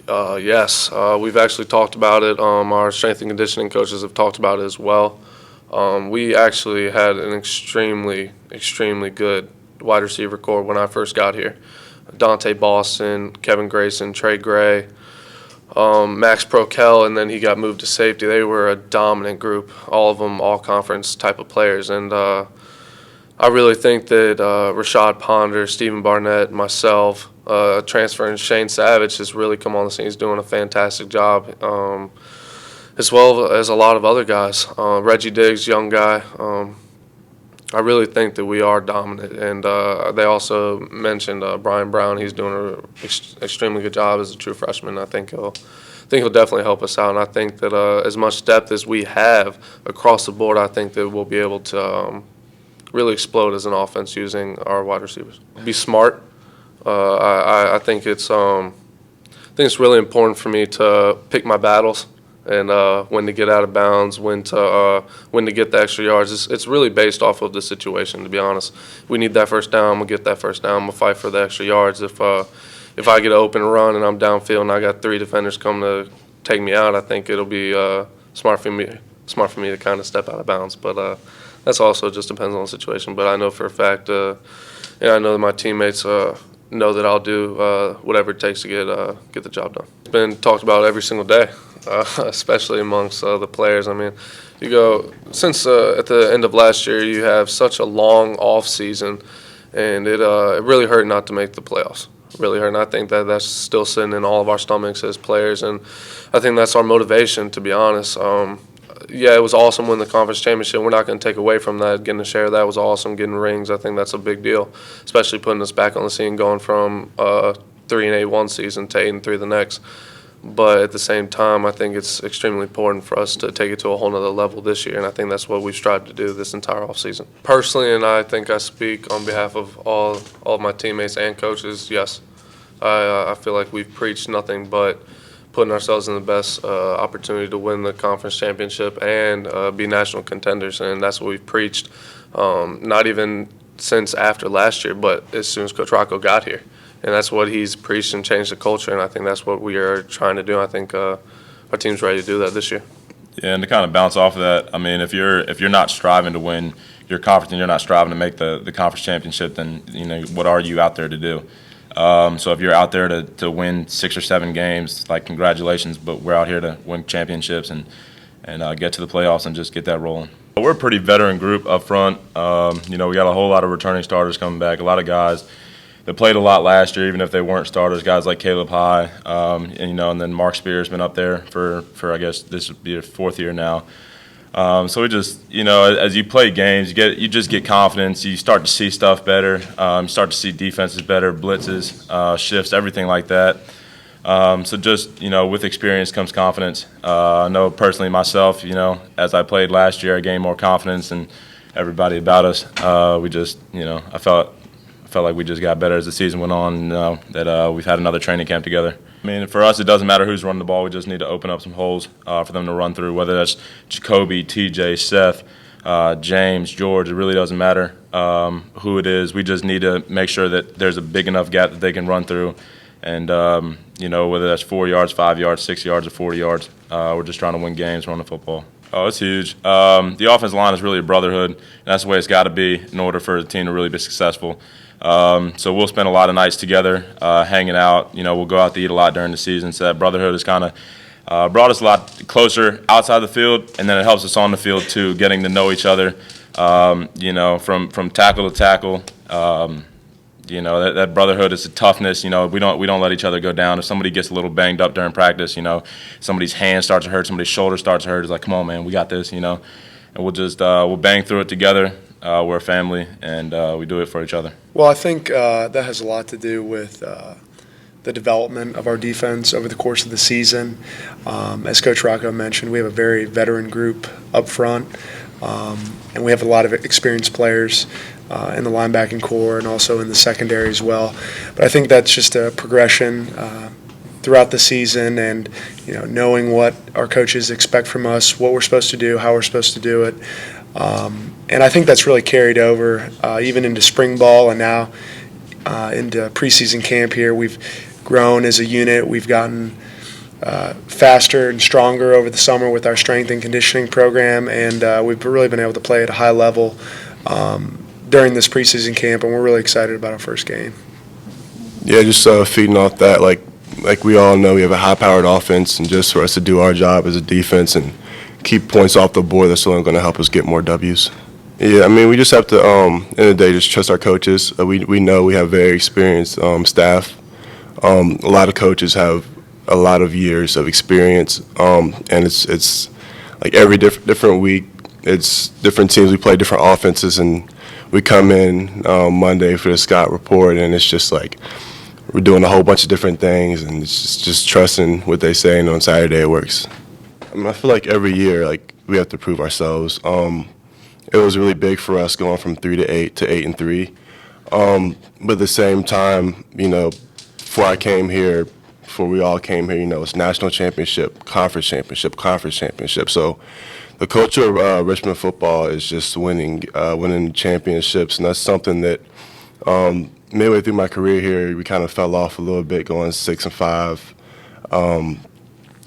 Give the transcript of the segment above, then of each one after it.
Yes, we've actually talked about it. Our strength and conditioning coaches have talked about it as well. We actually had an extremely good wide receiver core when I first got here. Dante Boston, Kevin Grayson, Trey Gray, Max Prokel, and then he got moved to safety. They were a dominant group, all of them all-conference type of players. And I really think that Rashad Ponder, Stephen Barnett, myself, transferring Shane Savage has really come on the scene. He's doing a fantastic job, as well as a lot of other guys. Reggie Diggs, young guy. I really think that we are dominant. And they also mentioned Brian Brown. He's doing an extremely good job as a true freshman. I think he'll definitely help us out. And I think that as much depth as we have across the board, I think that we'll be able to really explode as an offense using our wide receivers. Be smart. I think it's really important for me to pick my battles and when to get out of bounds, when to get the extra yards. It's really based off of the situation, to be honest. If we need that first down, I'm gonna get that first down. I'm gonna fight for the extra yards. If I get an open run and I'm downfield and I got 3 defenders come to take me out, I think it'll be smart for me to kind of step out of bounds. But that's also just depends on the situation. But I know for a fact, and I know that my teammates know that I'll do whatever it takes to get the job done. It's been talked about every single day, especially amongst the players. I mean, you go since at the end of last year, you have such a long off season, and it really hurt not to make the playoffs. Really hurt. And I think that that's still sitting in all of our stomachs as players, and I think that's our motivation, to be honest. Yeah, it was awesome winning the conference championship. We're not going to take away from that. Getting a share of that was awesome. Getting rings, I think that's a big deal, especially putting us back on the scene, going from 3-8 one season to 8-3 the next. But at the same time, I think it's extremely important for us to take it to a whole nother level this year, and I think that's what we've strived to do this entire offseason. Personally, and I think I speak on behalf of all of my teammates and coaches, yes. I feel like we've preached nothing but putting ourselves in the best opportunity to win the conference championship and be national contenders, and that's what we've preached, not even since after last year, but as soon as Coach Rocco got here. And that's what he's preached and changed the culture, and I think that's what we are trying to do. I think our team's ready to do that this year. Yeah, and to kind of bounce off of that, I mean, if you're not striving to win your conference and you're not striving to make the conference championship, then what are you out there to do? So if you're out there to win 6 or 7 games, like, congratulations, but we're out here to win championships and get to the playoffs and just get that rolling. We're a pretty veteran group up front. We got a whole lot of returning starters coming back, a lot of guys that played a lot last year, even if they weren't starters, guys like Caleb High, and then Mark Spears been up there for I guess this would be a 4th year now. So we just, as you play games, you just get confidence. You start to see stuff better. You start to see defenses better, blitzes, shifts, everything like that. So just, with experience comes confidence. I know personally myself, as I played last year, I gained more confidence and everybody about us. We just, I felt like we just got better as the season went on, that we've had another training camp together. I mean, for us, it doesn't matter who's running the ball. We just need to open up some holes for them to run through, whether that's Jacoby, TJ, Seth, James, George. It really doesn't matter who it is. We just need to make sure that there's a big enough gap that they can run through. And, whether that's 4 yards, 5 yards, 6 yards, or 40 yards, we're just trying to win games, run the football. Oh, it's huge. The offensive line is really a brotherhood, and that's the way it's got to be in order for the team to really be successful. So we'll spend a lot of nights together, hanging out. We'll go out to eat a lot during the season. So that brotherhood has kind of brought us a lot closer outside the field, and then it helps us on the field too, getting to know each other. From tackle to tackle. That brotherhood is a toughness. We don't let each other go down. If somebody gets a little banged up during practice, somebody's hand starts to hurt, somebody's shoulder starts to hurt, it's like, come on, man, we got this. And we'll just we'll bang through it together. We're a family, and we do it for each other. Well, I think that has a lot to do with the development of our defense over the course of the season. As Coach Rocco mentioned, we have a very veteran group up front, and we have a lot of experienced players in the linebacking core and also in the secondary as well. But I think that's just a progression throughout the season, and knowing what our coaches expect from us, what we're supposed to do, how we're supposed to do it. And I think that's really carried over even into spring ball and now into preseason camp here. We've grown as a unit. We've gotten faster and stronger over the summer with our strength and conditioning program, and we've really been able to play at a high level during this preseason camp, and we're really excited about our first game. Yeah, just feeding off that, like we all know, we have a high-powered offense, and just for us to do our job as a defense and keep points off the board, that's only going to help us get more W's. Yeah, I mean, we just have to, end of the day, just trust our coaches. We know we have very experienced staff. A lot of coaches have a lot of years of experience, and it's like every different week, it's different teams. We play different offenses, and we come in Monday for the Scott report, and it's just like we're doing a whole bunch of different things, and it's just trusting what they say, and on Saturday it works. I mean, I feel like every year, like, we have to prove ourselves. It was really big for us going from 3-8 to 8-3. But at the same time, you know, before we all came here, you know, it's national championship, conference championship, conference championship. So the culture of Richmond football is just winning championships, and that's something that midway through my career here, we kind of fell off a little bit, going 6-5,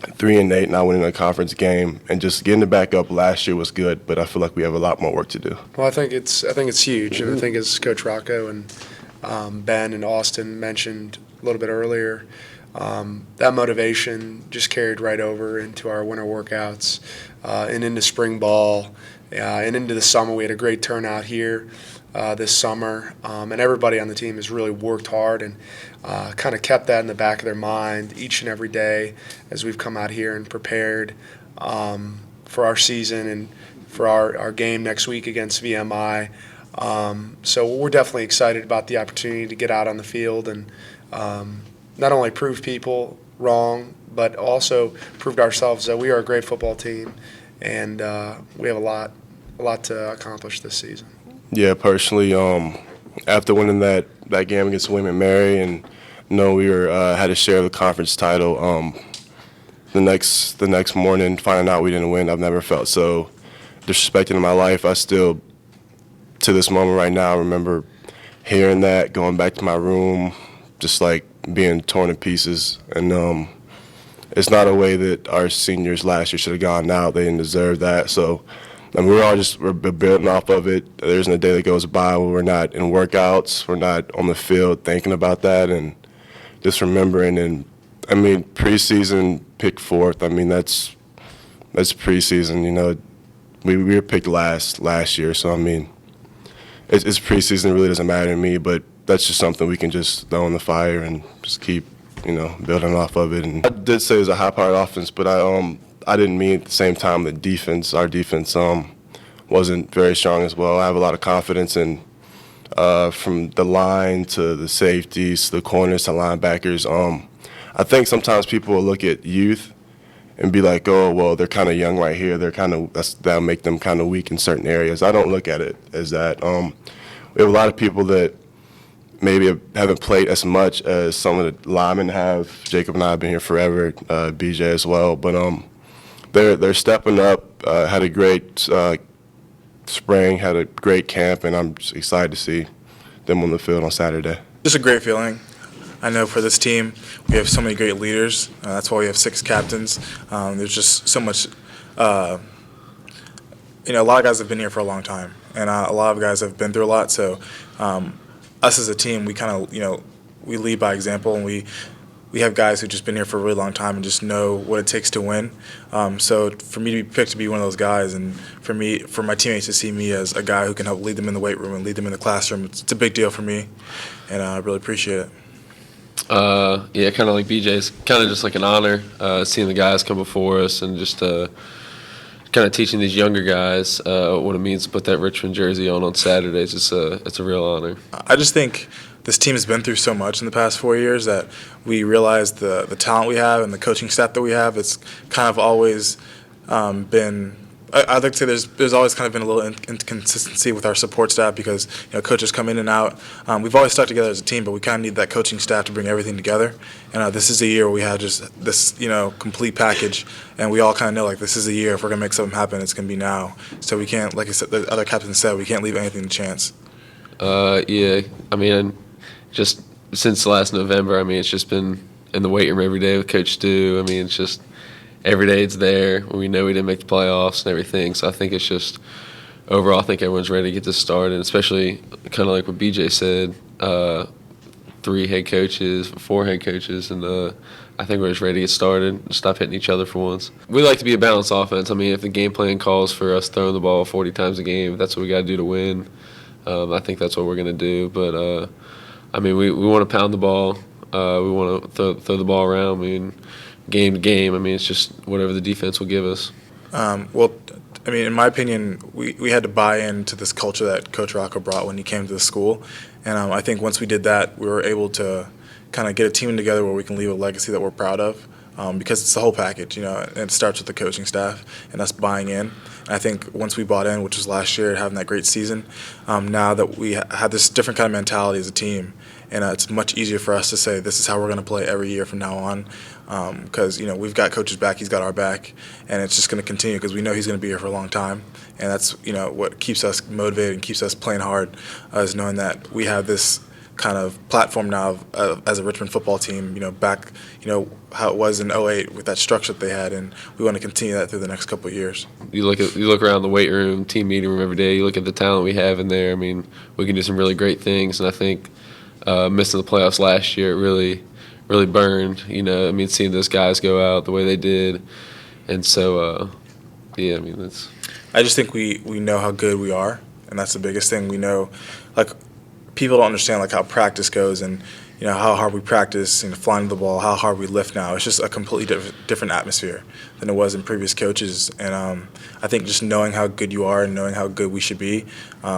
3-8, not winning a conference game, and just getting it back up last year was good. But I feel like we have a lot more work to do. Well, I think it's huge, and I think as Coach Rocco and Ben and Austin mentioned a little bit earlier, that motivation just carried right over into our winter workouts and into spring ball and into the summer. We had a great turnout here this summer, and everybody on the team has really worked hard and kind of kept that in the back of their mind each and every day as we've come out here and prepared for our season and for our game next week against VMI. So we're definitely excited about the opportunity to get out on the field and not only prove people wrong, but also proved ourselves that we are a great football team, and we have a lot to accomplish this season. Yeah, personally, after winning that game against William & Mary, and we had a share of the conference title, the next morning, finding out we didn't win, I've never felt so disrespected in my life. I still, to this moment right now, remember hearing that, going back to my room, just like being torn to pieces. And it's not a way that our seniors last year should have gone out. They didn't deserve that. So, I mean, we're building off of it. There isn't a day that goes by where we're not in workouts, we're not on the field thinking about that and just remembering. And, I mean, preseason picked fourth. I mean, that's preseason. You know, we were picked last year. So, I mean, it's preseason. It really doesn't matter to me, but that's just something we can just throw in the fire and just keep, building off of it. And I did say it was a high-powered offense, but I didn't mean at the same time our defense wasn't very strong as well. I have a lot of confidence in from the line to the safeties, to the corners, to linebackers. I think sometimes people will look at youth and be like, oh, well, they're kind of young right here. That'll make them kind of weak in certain areas. I don't look at it as that. We have a lot of people that maybe haven't played as much as some of the linemen have. Jacob and I have been here forever, BJ as well. But they're stepping up, had a great spring, had a great camp, and I'm just excited to see them on the field on Saturday. Just a great feeling. I know for this team, we have so many great leaders. That's why we have 6 captains. There's just so much, a lot of guys have been here for a long time, and a lot of guys have been through a lot. So us as a team, we kind of, we lead by example, and we have guys who've just been here for a really long time and just know what it takes to win. So for me to be picked to be one of those guys, and for my teammates to see me as a guy who can help lead them in the weight room and lead them in the classroom, it's a big deal for me, and I really appreciate it. Yeah, kind of like BJ's, kind of just like an honor seeing the guys come before us and just kind of teaching these younger guys what it means to put that Richmond jersey on Saturdays. It's a real honor. I just think this team has been through so much in the past 4 years that we realize the talent we have and the coaching staff that we have. It's kind of always been. I'd like to say there's always kind of been a little inconsistency with our support staff because coaches come in and out. We've always stuck together as a team, but we kind of need that coaching staff to bring everything together. And this is a year where we had just this complete package, and we all kind of know like this is a year if we're gonna make something happen, it's gonna be now. So we can't, like I said, the other captain said, we can't leave anything to chance. Yeah, I mean, just since last November, I mean, it's just been in the weight room every day with Coach Stu. I mean, it's just every day it's there. We know we didn't make the playoffs and everything, so I think it's just overall, I think everyone's ready to get this started, especially kind of like what BJ said, 4 head coaches, and I think we're just ready to get started and stop hitting each other for once. We like to be a balanced offense. I mean, if the game plan calls for us throwing the ball 40 times a game, that's what we got to do to win. I think that's what we're going to do. But, I mean, we want to pound the ball. We want to throw the ball around. I mean, game to game, I mean, it's just whatever the defense will give us. Well, I mean, in my opinion, we had to buy into this culture that Coach Rocco brought when he came to the school. And I think once we did that, we were able to kind of get a team together where we can leave a legacy that we're proud of, because it's the whole package, you know, and it starts with the coaching staff and us buying in. And I think once we bought in, which was last year, having that great season, now that we have this different kind of mentality as a team, and it's much easier for us to say this is how we're going to play every year from now on, because, you know, we've got Coach's back, he's got our back, and it's just going to continue because we know he's going to be here for a long time. And that's, you know, what keeps us motivated and keeps us playing hard, is knowing that we have this kind of platform now as a Richmond football team, you know, back, you know, how it was in 08 with that structure that they had, and we want to continue that through the next couple of years. You look around the weight room, team meeting room every day. You look at the talent we have in there. I mean, we can do some really great things, and I think missing the playoffs last year, it really burned. You know, I mean, seeing those guys go out the way they did, and so yeah, I mean, that's. I just think we know how good we are, and that's the biggest thing. We know, like, people don't understand like how practice goes, and you know how hard we practice and flying the ball, how hard we lift now. It's just a completely different atmosphere than it was in previous coaches. And I think just knowing how good you are and knowing how good we should be,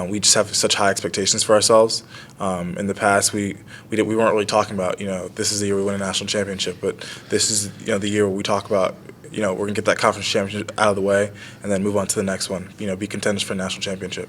we just have such high expectations for ourselves. In the past, we weren't really talking about, you know, this is the year we win a national championship, but this is, you know, the year where we talk about, you know, we're gonna get that conference championship out of the way and then move on to the next one. You know, be contenders for a national championship.